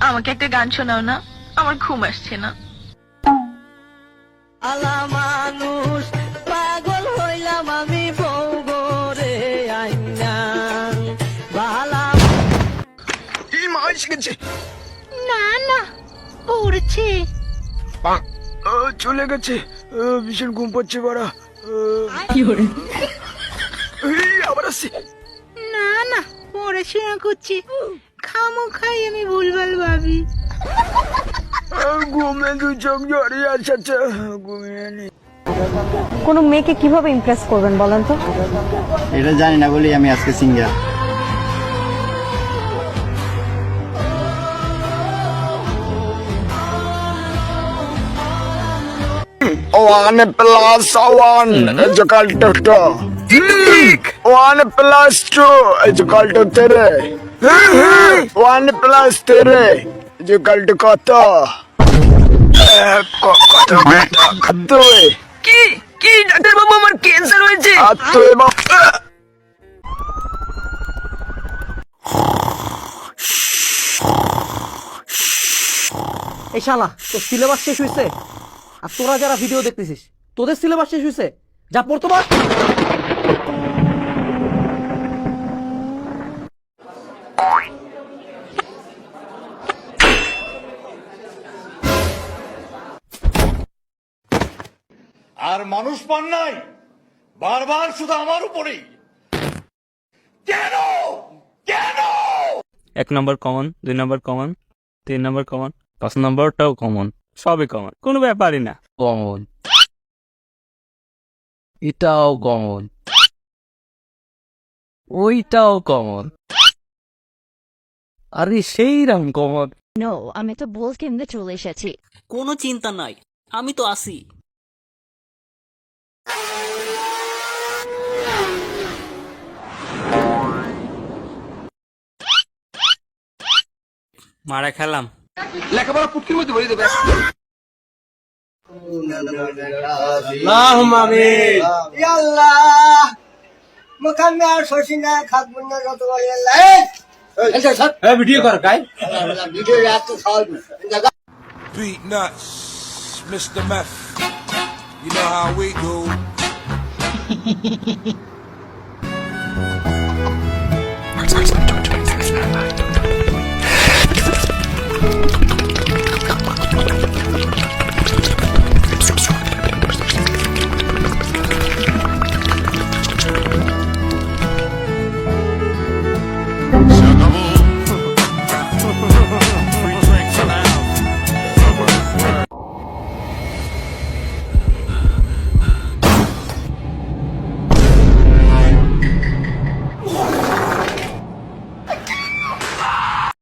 আমাকে একটা গান শোনাও না, আমার ঘুম আসছে না। আলা মানুষ পাগল হইলাম আমি বউ গরে আইনা বালা মা এসে গেছে। না না, পড়ছে। চলে গেছে। ভীষণ ঘুম পাচ্ছে বাড়া। আবার আসছি। না না, পড়াশোনা করছি, খামোখাই আমি ভুলভাল ভাবি। ঘুমে দু চোখ জড়িয়ে আসছে, ঘুমিয়ে নি। কোনো মেয়েকে কিভাবে ইমপ্রেস করবেন বলেন তো? এটা জানি না বলেই আমি আজকে single. One plus one is equal to two. 1 plus 2 is equal to 3. 1 plus 3 is equal to কত? কত? কি কি ডাক্তার বাবু আমার ক্যান্সার হয়েছে। এই শালা, তোর সিলেবাস শেষ হয়েছে? আর তোরা যারা ভিডিও দেখতেছিস, তোদের সিলেবাস শেষ হয়েছে? যা পড়তো বল। আর মানুষ পান নাই, বারবার শুধু আমার উপরেই। কেন কেন? 1 নম্বর কমন, 2 নম্বর কমন, 3 নম্বর কমন, 5 নম্বরটাও কমন, সবই কমন, কোনো ব্যাপারই না। কমন, এটাও কমন, ওইটাও কমন, আরে সেই রাম কমন। নো, আমি তো বল কেন্দ্রে চলে এসেছি। কোনো চিন্তা নাই, আমি তো আসি। মারা খেলাম। লেখাপড়া পুটকির মধ্যে ভরে দেবে। আল্লাহুম্মা আমিন। ইয়া আল্লাহ মুখামে আর শশিনা খাকবুন না যত বলি আল্লাহ। এই ভিডিও কর গাই। ভিডিও এত সহজ না। Beat nuts, Mr. Meth. You know how we do.